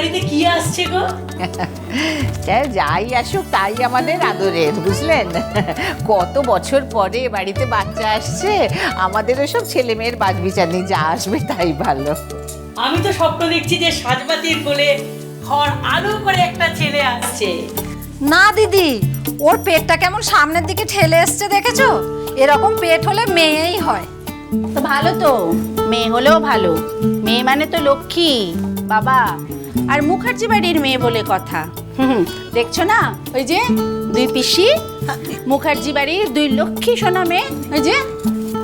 বাড়িতে কি আসছে গো? যাই আসুক তাই আমাদের আদরের, বুঝলেন? কত বছর পরে বাড়িতে বাচ্চা আসছে, আমাদের ওসব ছেলে মেয়ের বাছবিচার নেই, যা আসবে তাই ভালো। আমি তো স্বপ্ন দেখছি যে সাজবাতির কোলে খড় আলু করে একটা ছেলে আসছে। না দিদি, ওর পেটটা কেমন সামনের দিকে ঠেলে এসছে দেখেছো? এরকম পেট হলে মেয়েই হয়। তো ভালো তো, মেয়ে হলেও ভালো। মেয়ে মানে তো লক্ষ্মী বাবা, আর মুখার্জি বাড়ির মেয়ে বলে কথা। দেখছো না, ওই যে দুই পিসি, মুখার্জি বাড়ির দুই লক্ষ্মী সোনা মেয়ে, ওই যে।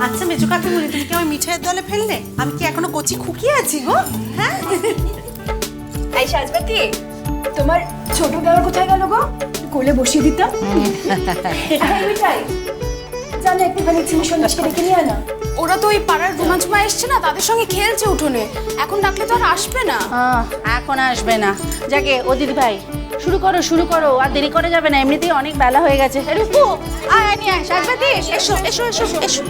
আচ্ছা মেজো কাকিমুনি, তুমি কি আমার মিঠাইয়ের দলে ফেললে? আমি কি এখনো কচি খুকিয়ে আছি গো? হ্যাঁ, এই সাজবাতি, তোমার ছোট দেওয়ার কোথায় গেল গো? কোলে বসিয়ে দিতাম। হ্যাঁ মিঠাই, জানো একটুখানি চিনি সন্দেশকে ডেকে নিয়ে আনা। ওরা তো ওই পাড়ার রুমাঝুমা এসছে না, তাদের সঙ্গে খেলছে উঠোনে। এখন ডাকলে তো আর আসবে না। এখন আসবে না। যাকে ও দিদি ভাই, শুরু করো, আর দেরি করে যাবে না, এমনিতেই অনেক বেলা হয়ে গেছে। রূপু, আয় নিয়ে আয়, সাজবাতি এসো এসো এসো এসো।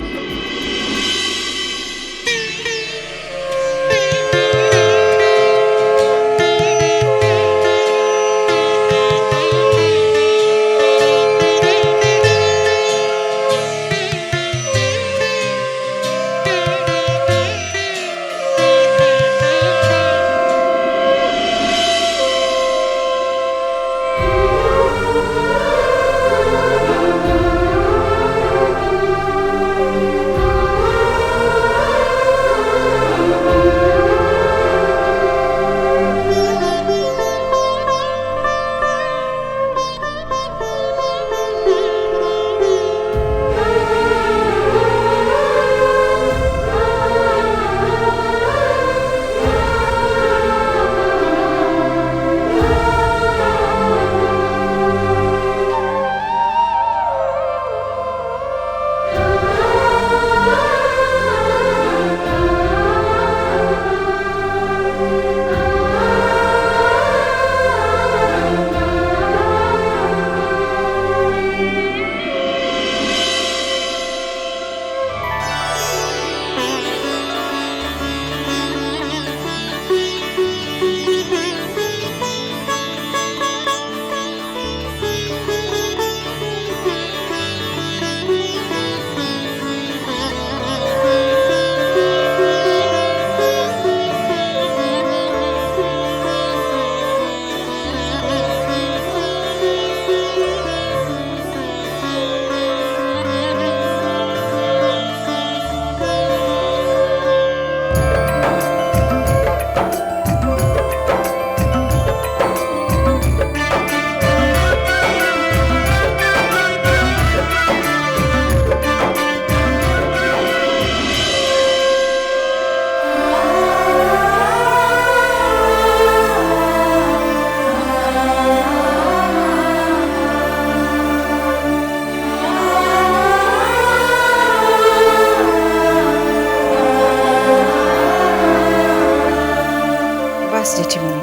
বাস জেঠিমণি।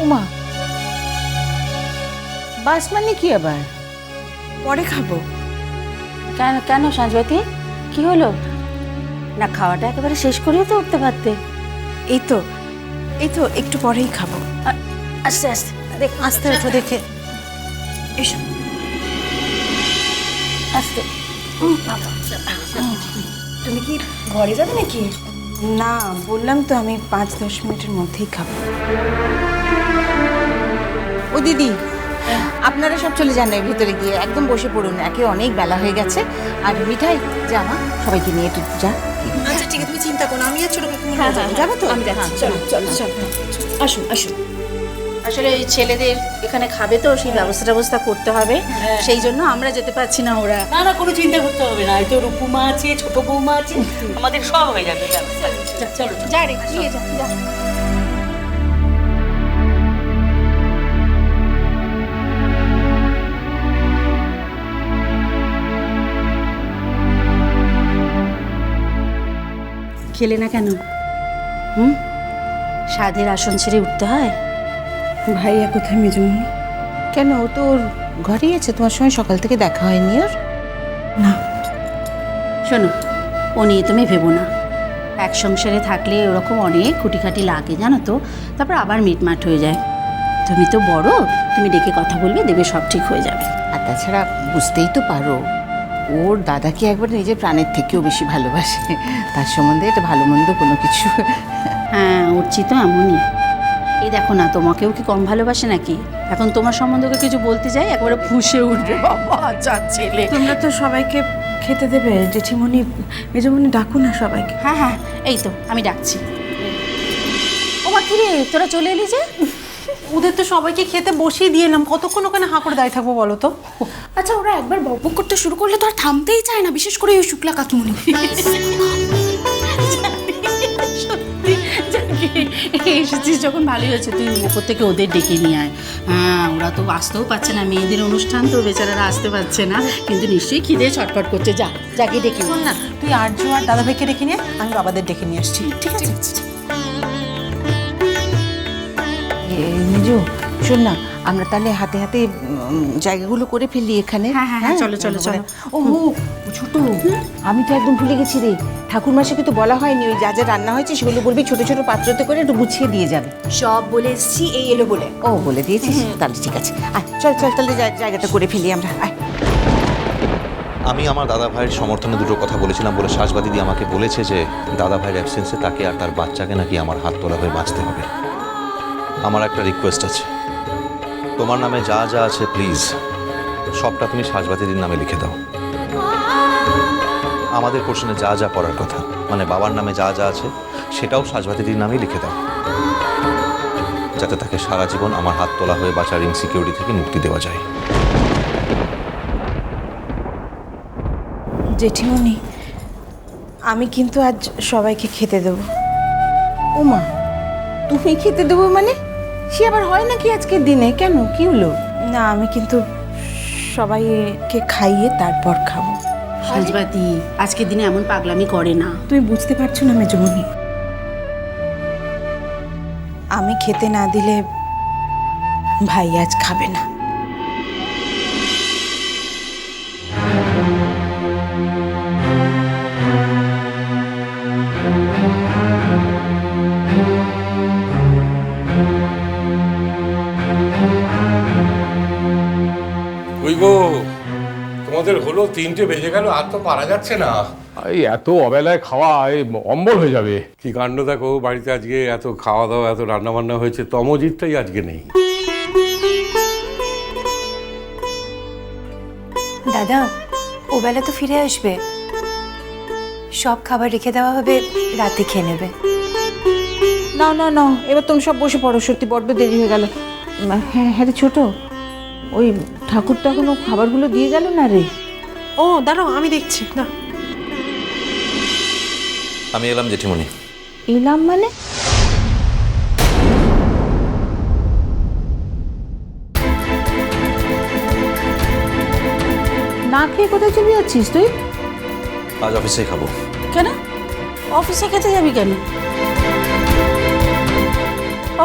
উমা, বাস মানে কি আবার? পরে খাবো। কেন কেন সাজবাতি, কি হলো? না খাওয়াটা একেবারে শেষ করেই তো উঠতে পারতে। এই তো একটু পরেই খাবো। আস্তে আস্তে দেখ, আস্তে ওঠো দেখে। এসো। আস্তে। তুমি কি ঘরে যাবে নাকি? না, বললাম তো আমি 5-10 মিনিটের মধ্যেই খাবো। ও দিদি, আপনারা সব চলে যান না ভিতরে গিয়ে, একদম বসে পড়ুন, একে অনেক বেলা হয়ে গেছে। আর মিঠাই, জামা সবাইকে নিয়ে একটু যা। আচ্ছা ঠিক আছে, তুমি চিন্তা করো, আমি আর ছোট কাকিমুনি যাবো তো। আমি যাচ্ছি, চলো চলো চলো, আসুন আসুন। আসলে ওই ছেলেদের এখানে খাবে তো, সেই ব্যবস্থা করতে হবে, সেই জন্য আমরা যেতে পারছি না। ওরা না না, কোনো চিন্তা করতে হবে না, এই তো রূপুমা আছে, ছোট বৌমা আছে, আমাদের সব হয়ে যাবে। চলো যা রে, নিয়ে যা যা। খেলে না কেন? সাধের আসন ছেড়ে উঠতে হয়? ভাইয়া কোথায় মেজুমণি? কেন, ও তো ওর ঘরেই আছে, তোমার সঙ্গে সকাল থেকে দেখা হয়নি ওর? না। শোনো, ও নিয়ে তুমি ভেবো না, এক সংসারে থাকলে ওরকম অনেক খুঁটিখাটি লাগে জানো তো, তারপর আবার মিটমাট হয়ে যায়। তুমি তো বড়, তুমি ডেকে কথা বলবে, দেখবে সব ঠিক হয়ে যাবে। আর তাছাড়া বুঝতেই তো পারো, ওর দাদাকে একবার নিজের প্রাণের থেকেও বেশি ভালোবাসে। তার সম্বন্ধে এটা ভালো মন্দ কোনো কিছু। হ্যাঁ, উঠছি তো এমনই। এই দেখো না, তোমাকেও কি কম ভালোবাসে নাকি? এখন তোমার সম্বন্ধে ওকে কিছু বলতে যাই, একবারে ফুঁসে উঠবে, বাবা যা ছেলে। তোমরা তো সবাইকে খেতে দেবে, জেঠিমণি মেজমণি ডাকুন না সবাইকে। হ্যাঁ হ্যাঁ, এই তো আমি ডাকছি। ও মা, কিরে তোরা চলে এলি যে? ওদের তো সবাইকে খেতে বসিয়ে দিয়ে এলাম, কতক্ষণ ওখানে হাঁ করে দাঁড়িয়ে থাকবো বলো তো? আচ্ছা, ওরা একবার বকবক করতে শুরু করলে তো আর থামতেই চায় না, বিশেষ করে ওই শুক্লা কাকিমণি। এসেছিস যখন ভালোই হয়েছে, তুই ওপর থেকে ওদের ডেকে নিয়ে আয়। হ্যাঁ, ওরা তো আসতেও পারছে না, মেয়েদের অনুষ্ঠান তো, বেচারারা আসতে পারছে না, কিন্তু নিশ্চয়ই খিদে ছটফট করছে। যা যাকে ডেকে শোন না, তুই আর্য আর দাদাভাইকে ডেকে নিয়ে, আমি বাবাদের ডেকে নিয়ে আসছি, ঠিক আছে? নিজু শোন না, আমরা তাহলে হাতে হাতে জায়গাগুলো করে ফেলি এখানে। হ্যাঁ, হ্যাঁ, চলো, চলো, চলো। ও ছোট, আমি তো একদম ভুলে গেছি রে, ঠাকুর মাসিকে তো বলা হয়নি, ওই যা যা রান্না হয়েছে সেগুলো বলবি ছোট ছোট পাত্রতে করে একটু গুছিয়ে দিয়ে যাবে। সব বলে এসছি, এই এলো বলে। ও বলে দিয়েছিস, তাহলে ঠিক আছে। আয় চল চল, তাহলে জায়গাটা করে ফেলি আমরা। আয়। আমি আমার দাদা ভাইয়ের সমর্থনে দুটো কথা বলেছিলাম বলে শাসবা দিদি আমাকে বলেছে যে দাদা ভাইয়ের অ্যাবসেন্সে তাকে আর তার বাচ্চাকে নাকি আমার হাত তোলা হয়ে বাঁচতে হবে। আমার একটা রিকোয়েস্ট আছে, তোমার নামে যা যা আছে প্লিজ সবটা তুমি শাসবা দিদির নামে লিখে দাও। আমাদের পোর্শনে যা যা পড়ার কথা, মানে বাবার নামে যা যা আছে সেটাও শাসবা দিদির নামেই লিখে দাও, যাতে তাকে সারা জীবন আমার হাত তোলা হয়ে বাঁচার ইনসিকিউরিটি থেকে মুক্তি দেওয়া যায়। জেঠিমণি, আমি কিন্তু আজ সবাইকে খেতে দেবো। ও মা, তুমি খেতে দেবো মানে? সে আবার হয় নাকি আজকের দিনে? কেন, কি হলো? না, আমি কিন্তু সবাইকে খাইয়ে তারপর খাবো। সাজবাতি আজকের দিনে এমন পাগলামি করে না। তুমি বুঝতে পারছো না মেজমণি, আমি খেতে না দিলে ভাই আজ খাবে না। ওই গো, তোমাদের হলো 3টে বেজে গেল, আর তো পারা যাচ্ছে না। এই এত অবেলায় খাওয়া অম্বল হয়ে যাবে। কি কাণ্ড দেখো, বাড়িতে আজকে এত খাওয়া দাওয়া, এত রান্না বান্না হয়েছে, তমজিৎটাই আজকে নেই। দাদা, ও বেলা তো ফিরে আসবে, সব খাবার রেখে দেওয়া হবে, রাতে খেয়ে নেবে। না না না, এবার তুমি সব বসে পড়ো, সত্যি বড্ড দেরি হয়ে গেল। হ্যাঁ হ্যাঁ রে ছোট, ওই ঠাকুরটা এখনো খাবারগুলো দিয়ে গেল না রে? ও দাঁড়াও, আমি দেখছি না। আমি এলাম জেঠিমণি। এলাম মানে? না খেয়ে কোথায় চলে যাচ্ছিস তুই? আজ অফিসেই খাবো। কেন অফিসে খেতে যাবি কেন?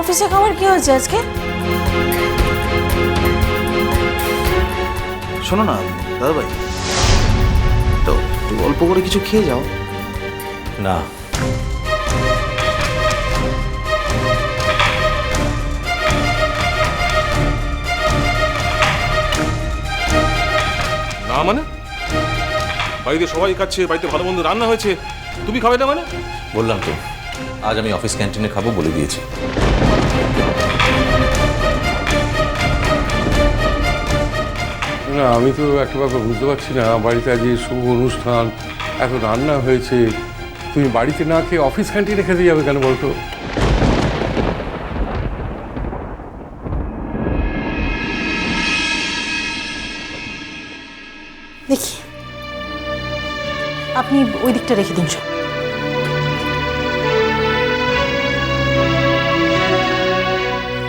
অফিসে খাবার কি হয়েছে আজকে? শোনো না দাদা ভাই, তো একটু অল্প করে কিছু খেয়ে যাও না। না মানে? বাড়িতে সবাই খাচ্ছে, বাড়িতে ভালো মন্দ রান্না হয়েছে, তুমি খাবে না মানে? বললাম তো আজ আমি অফিস ক্যান্টিনে খাবো বলে দিয়েছি। না, আমি তো একেবারে বুঝতে পারছি না, বাড়িতে আজ এই শুভ অনুষ্ঠান, এত রান্না হয়েছে, তুমি বাড়িতে না খেয়ে অফিস ক্যান্টিনে খেতে যাবে কেন বলতো? দেখি, আপনি ওই দিকটা রেখে দিন সব।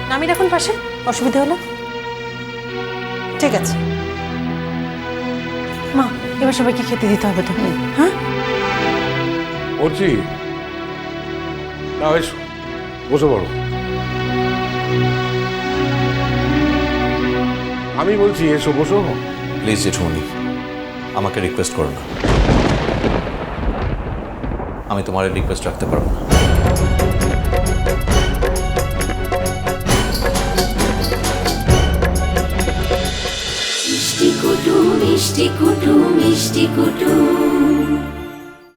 নামি রাখুন পাশে, অসুবিধা হলো। ঠিক আছে মা, এবার সবাইকে খেতে দিতে হবে তো। হ্যাঁ, করছি না, বেশ বসে পড়ো। আমি বলছি এসো, বসো। প্লিজ জেঠুমণি, আমাকে রিকোয়েস্ট করো না। আমি তোমার রিকোয়েস্ট রাখতে পারবো না। মিষ্টি কুটু মিষ্টি কুটু মিষ্টি কুটু